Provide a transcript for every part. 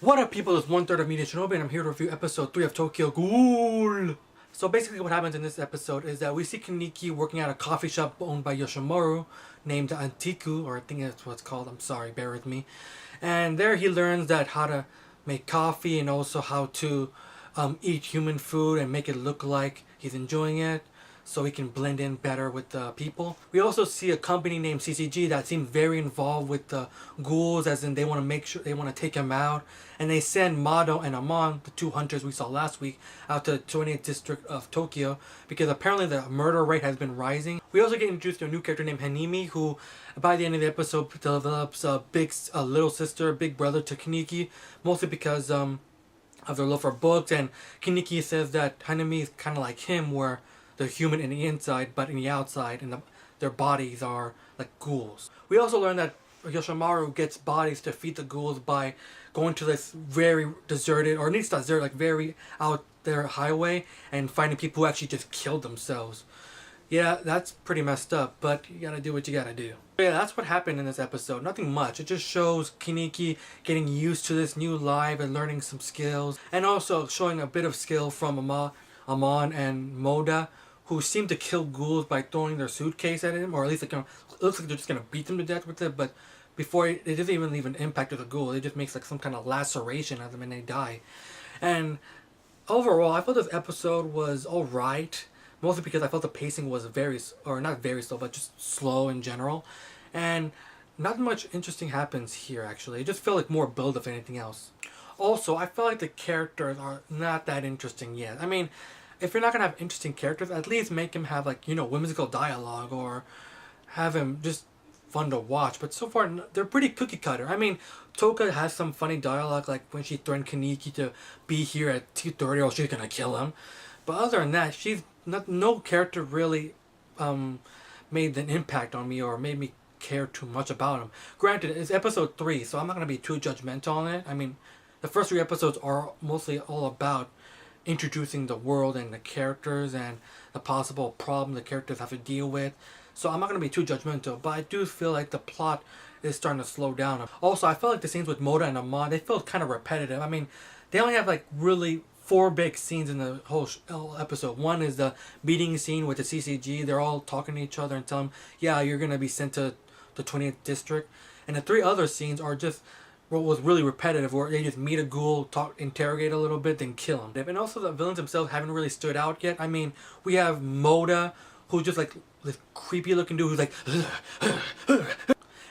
What up, people? It's 1/3 of MediaShinobi, and I'm here to review episode 3 of Tokyo Ghoul. So basically what happens in this episode is that we see Kaneki working at a coffee shop owned by Yoshimaru named Antiku, or I think that's what it's called, I'm sorry, bear with me. And there he learns that how to make coffee and also how to eat human food and make it look like he's enjoying it, so he can blend in better with the people. We also see a company named CCG that seems very involved with the ghouls, as in they want to make sure they want to take him out, and they send Mado and Amon, the two hunters we saw last week, out to the 20th district of Tokyo because apparently the murder rate has been rising. We also get introduced to a new character named Hanimi, who by the end of the episode develops a little sister, big brother to Kaneki, mostly because of their love for books. And Kaneki says that Hanimi is kind of like him, where they're human in the inside, but in the outside, and their bodies are like ghouls. We also learn that Yoshimaru gets bodies to feed the ghouls by going to this very deserted, or at least desert, like very out there highway, and finding people who actually just killed themselves. Yeah, that's pretty messed up, but you gotta do what you gotta do. Yeah, that's what happened in this episode. Nothing much. It just shows Kaneki getting used to this new life and learning some skills, and also showing a bit of skill from Amon and Moda, who seem to kill ghouls by throwing their suitcase at him, or at least it looks like they're just gonna beat them to death with it, but before it doesn't even leave an impact to the ghoul. It just makes like some kind of laceration of them and they die. And overall, I thought this episode was alright, mostly because I felt the pacing was not very slow, but just slow in general. And not much interesting happens here, actually. It just felt like more build if anything else. Also, I feel like the characters are not that interesting yet. I mean, if you're not gonna have interesting characters, at least make him have, like, you know, whimsical dialogue, or have him just fun to watch. But so far, they're pretty cookie cutter. I mean, Toka has some funny dialogue, like when she threatened Kaneki to be here at 2:30 or she's gonna kill him. But other than that, no character really made an impact on me or made me care too much about him. Granted, it's episode 3, so I'm not gonna be too judgmental on it. I mean, the first 3 episodes are mostly all about introducing the world and the characters and the possible problem the characters have to deal with. So I'm not going to be too judgmental, but I do feel like the plot is starting to slow down. Also, I felt like the scenes with Moda and Amon, they felt kind of repetitive. I mean, they only have like really 4 big scenes in the whole episode. One is the meeting scene with the CCG. They're all talking to each other and telling them, yeah, you're going to be sent to the 20th district. And the 3 other scenes are just what was really repetitive, where they just meet a ghoul, interrogate a little bit, then kill him. And also the villains themselves haven't really stood out yet. I mean, we have Moda, who's just like this creepy looking dude who's like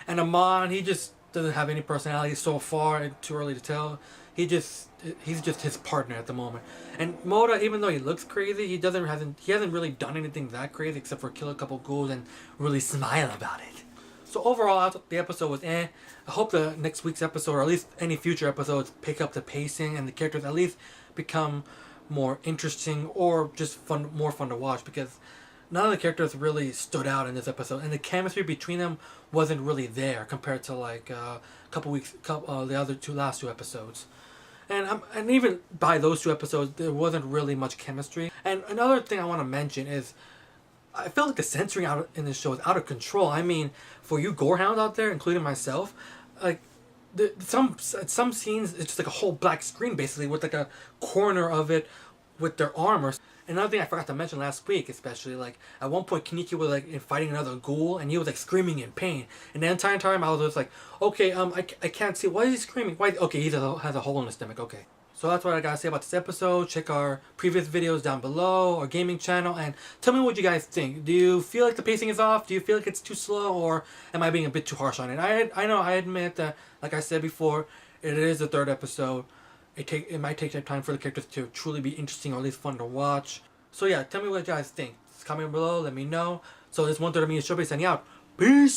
and Amon, he just doesn't have any personality so far, too early to tell. He's just his partner at the moment. And Moda, even though he looks crazy, he hasn't really done anything that crazy except for kill a couple ghouls and really smile about it. So overall, I thought the episode was eh. I hope the next week's episode, or at least any future episodes, pick up the pacing and the characters at least become more interesting or just more fun to watch, because none of the characters really stood out in this episode, and the chemistry between them wasn't really there compared to like the last two episodes. And even by those 2 episodes, there wasn't really much chemistry. And another thing I want to mention is, I felt like the censoring out in this show is out of control. I mean, for you gorehounds out there, including myself, like some scenes, it's just like a whole black screen basically, with like a corner of it with their arm. Or another thing I forgot to mention last week, especially, like at one point Kaneki was like fighting another ghoul and he was like screaming in pain, and the entire time I was just like, okay, I can't see, why is he screaming? Why? Okay, he has a hole in his stomach. Okay. So that's what I gotta say about this episode. Check our previous videos down below, our gaming channel, and tell me what you guys think. Do you feel like the pacing is off? Do you feel like it's too slow, or am I being a bit too harsh on it? I know, I admit that, like I said before, it is the 3rd episode. It might take time for the characters to truly be interesting, or at least fun to watch. So yeah, tell me what you guys think. Comment below, let me know. So this 1/3 of MediaShinobi signing out. Peace!